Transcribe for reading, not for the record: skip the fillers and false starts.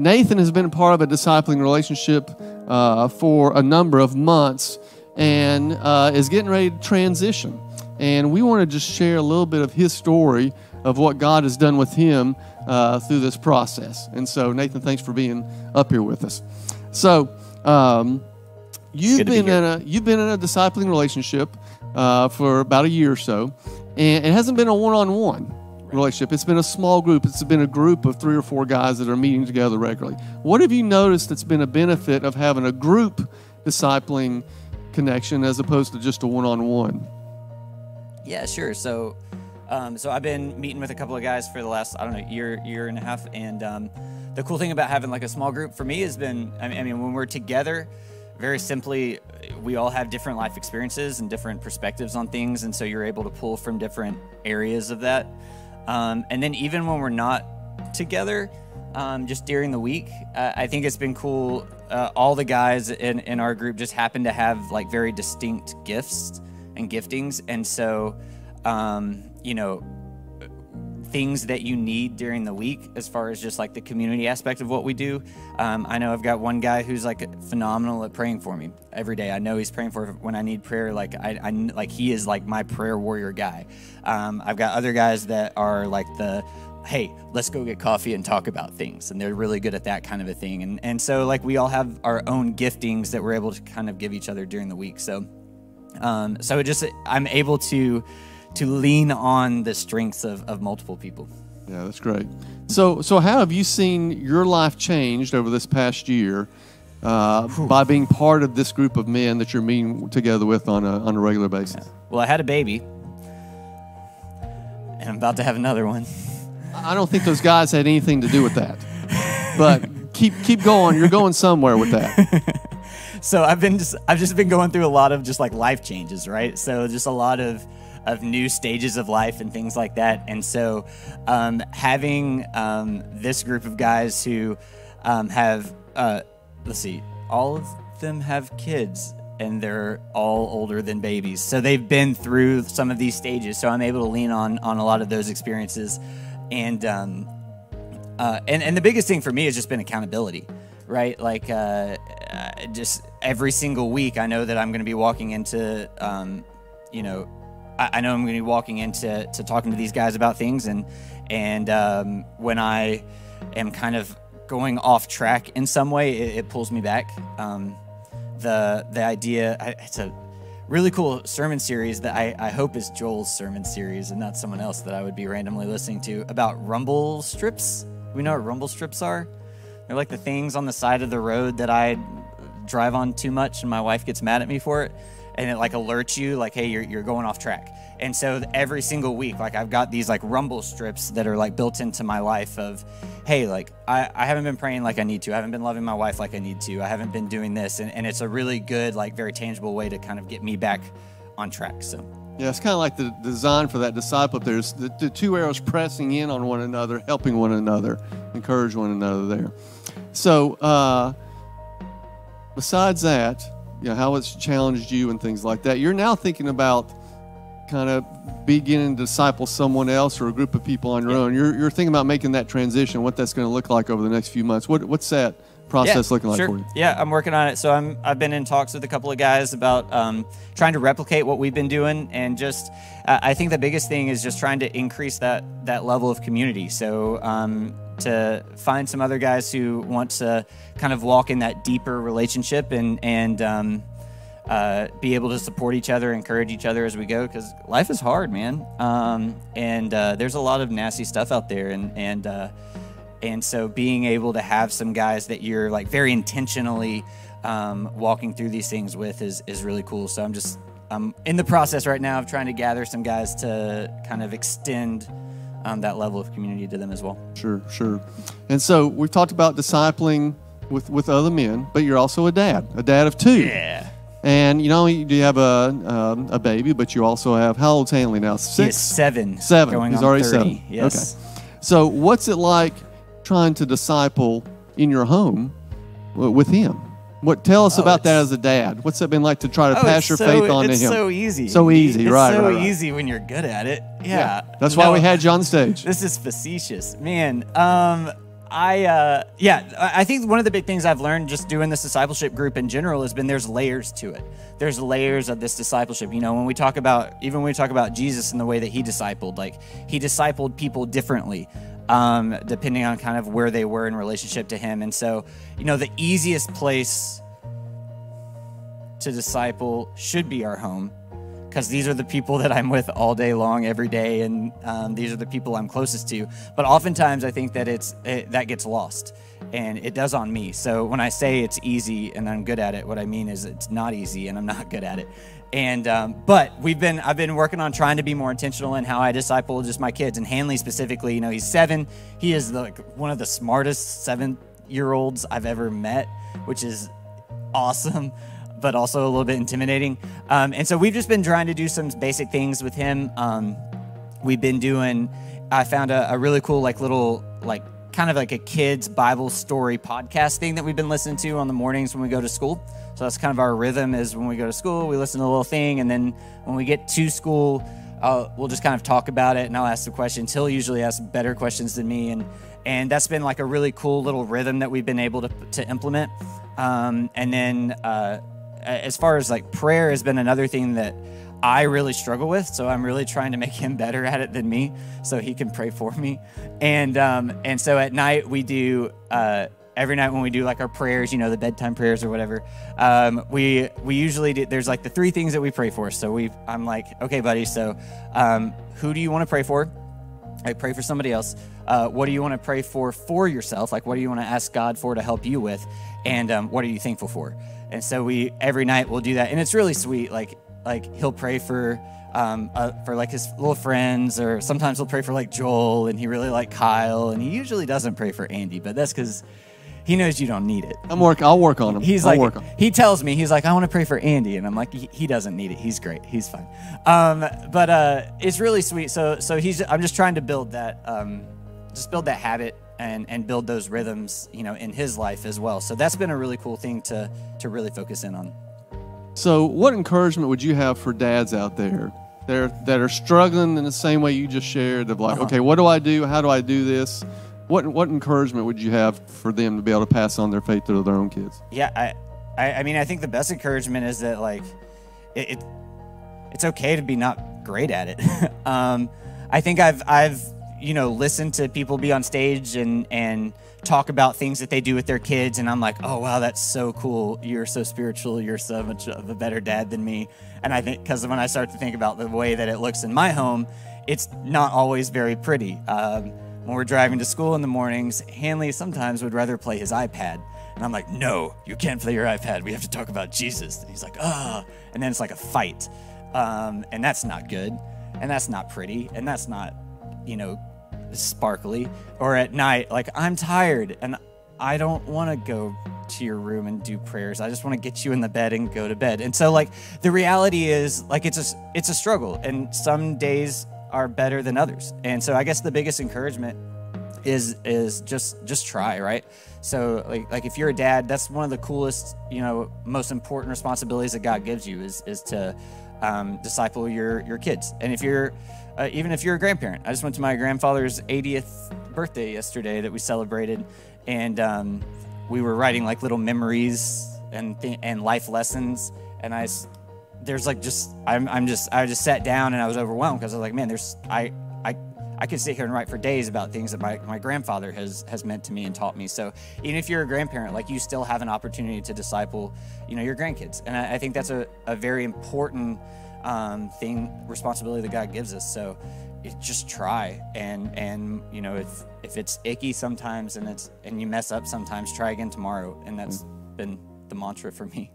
Nathan has been a part of a discipling relationship for a number of months and is getting ready to transition. And we want to just share a little bit of his story of what God has done with him through this process. And so, Nathan, thanks for being up here with us. So, you've been in a discipling relationship for about a year or so, and it hasn't been a one-on-one relationship. It's been a small group. It's been a group of 3 or 4 guys that are meeting together regularly. What have you noticed that's been a benefit of having a group discipling connection as opposed to just a one-on-one? Yeah, sure. So I've been meeting with a couple of guys for the last, year and a half. And the cool thing about having like a small group for me has been, I mean, when we're together, very simply, we all have different life experiences and different perspectives on things. And so you're able to pull from different areas of that. And then even when we're not together, just during the week, I think it's been cool. All the guys in our group just happen to have like very distinct gifts and giftings. And so, things that you need during the week as far as just like the community aspect of what we do. I know I've got one guy who's like phenomenal at praying for me every day. I know he's praying for when I need prayer. Like I like he is like my prayer warrior guy. I've got other guys that are like hey, let's go get coffee and talk about things. And they're really good at that kind of a thing. And so like we all have our own giftings that we're able to kind of give each other during the week. So I'm able to lean on the strengths of multiple people. Yeah, that's great. So how have you seen your life changed over this past year by being part of this group of men that you're meeting together with on a regular basis? Yeah. Well, I had a baby, and I'm about to have another one. I don't think those guys had anything to do with that. But keep going. You're going somewhere with that. So I've just been going through a lot of just like life changes, right? So just a lot of new stages of life and things like that. And so having this group of guys who have, all of them have kids and they're all older than babies. So they've been through some of these stages. So I'm able to lean on a lot of those experiences. And the biggest thing for me has just been accountability, right? Like just every single week, I know that I'm going to be walking into, I know I'm going to be walking into talking to these guys about things, and when I am kind of going off track in some way, it pulls me back. The idea, it's a really cool sermon series that I hope is Joel's sermon series and not someone else that I would be randomly listening to, about rumble strips. We know what rumble strips are. They're like the things on the side of the road that I drive on too much and my wife gets mad at me for it. And it like alerts you like, hey, you're going off track. And so every single week, like I've got these like rumble strips that are like built into my life of, hey, like I haven't been praying like I need to. I haven't been loving my wife like I need to. I haven't been doing this. And it's a really good, like very tangible way to kind of get me back on track. So yeah, it's kind of like the design for that disciple. There's the 2 arrows pressing in on one another, helping one another, encourage one another there. So besides that, how it's challenged you and things like that, you're now thinking about kind of beginning to disciple someone else or a group of people on your own. You're thinking about making that transition, what that's going to look like over the next few months. What's that process looking like for you? Yeah, I'm working on it. So I've been in talks with a couple of guys about trying to replicate what we've been doing, and just I think the biggest thing is just trying to increase that level of community. So to find some other guys who want to kind of walk in that deeper relationship and be able to support each other, encourage each other as we go, because life is hard, man. And there's a lot of nasty stuff out there, and so being able to have some guys that you're like very intentionally walking through these things with is really cool. So I'm in the process right now of trying to gather some guys to kind of extend that level of community to them as well. Sure. And so we've talked about discipling with other men, but you're also a dad of 2. Yeah. And you have a baby, but you also have, how old's Hanley now? 6? He is 7. 7. Going He's on already 30. 7. Yes. Okay. So what's it like trying to disciple in your home with him? Tell us about that as a dad. What's that been like to try to pass your faith on to him? It's so easy. So easy, right? It's so right. easy when you're good at it. Yeah. That's why we had you on stage. This is facetious. Man, I think one of the big things I've learned just doing this discipleship group in general has been there's layers to it. There's layers of this discipleship. You know, when we talk about Jesus and the way that he discipled, like he discipled people differently, depending on kind of where they were in relationship to him. And so, you know, the easiest place to disciple should be our home, because these are the people that I'm with all day long, every day, and these are the people I'm closest to. But oftentimes I think that that gets lost, and it does on me. So when I say it's easy and I'm good at it, what I mean is it's not easy and I'm not good at it. And but I've been working on trying to be more intentional in how I disciple just my kids. And Hanley specifically, you know, he's 7. He is like one of the smartest 7-year-olds I've ever met, which is awesome, but also a little bit intimidating. And so we've just been trying to do some basic things with him. I found a really cool, like little, like kind of like a kid's Bible story podcast thing that we've been listening to on the mornings when we go to school. So that's kind of our rhythm, is when we go to school, we listen to a little thing. And then when we get to school, we'll just kind of talk about it, and I'll ask the questions. He'll usually ask better questions than me. And that's been like a really cool little rhythm that we've been able to implement. And then, as far as like prayer has been another thing that I really struggle with. So I'm really trying to make him better at it than me so he can pray for me. And so at night we do, every night when we do like our prayers, you know, the bedtime prayers or whatever, we usually do, there's like the 3 things that we pray for. So I'm like, okay, buddy, so who do you want to pray for? I pray for somebody else. What do you want to pray for yourself? Like, what do you want to ask God for to help you with? And what are you thankful for? And so every night we'll do that. And it's really sweet. Like he'll pray for like his little friends, or sometimes he'll pray for like Joel, and he really like Kyle. And he usually doesn't pray for Andy, but that's because he knows you don't need it. I'll work on him. He tells me, he's like, I want to pray for Andy. And I'm like, he doesn't need it. He's great. He's fine. But it's really sweet. So I'm just trying to build that, habit and build those rhythms, you know, in his life as well. So that's been a really cool thing to really focus in on. So what encouragement would you have for dads out there that are struggling in the same way you just shared, of like, okay, what do I do? How do I do this? What encouragement would you have for them to be able to pass on their faith to their own kids? Yeah, I mean, I think the best encouragement is that, like, it's okay to be not great at it. I think I've you know, listened to people be on stage and talk about things that they do with their kids, and I'm like, oh wow, that's so cool. You're so spiritual. You're so much of a better dad than me. And I think, because when I start to think about the way that it looks in my home, it's not always very pretty. When we're driving to school in the mornings, Hanley sometimes would rather play his iPad. And I'm like, no, you can't play your iPad. We have to talk about Jesus. And he's like, ah. And then it's like a fight. And that's not good. And that's not pretty. And that's not, you know, sparkly. Or at night, like, I'm tired and I don't want to go to your room and do prayers. I just want to get you in the bed and go to bed. And so, like, the reality is, like, it's a struggle. And some days are better than others. And so I guess the biggest encouragement is just try, right? So like if you're a dad, that's one of the coolest, you know, most important responsibilities that God gives you is to disciple your kids. And if you're even if you're a grandparent, I just went to my grandfather's 80th birthday yesterday that we celebrated, and we were writing like little memories and life lessons, and I just sat down and I was overwhelmed, because I was like, man, I could sit here and write for days about things that my grandfather has meant to me and taught me. So even if you're a grandparent, like, you still have an opportunity to disciple, you know, your grandkids. And I think that's a very important responsibility that God gives us. So just try, and you know, if it's icky sometimes and you mess up sometimes, try again tomorrow. And that's been the mantra for me.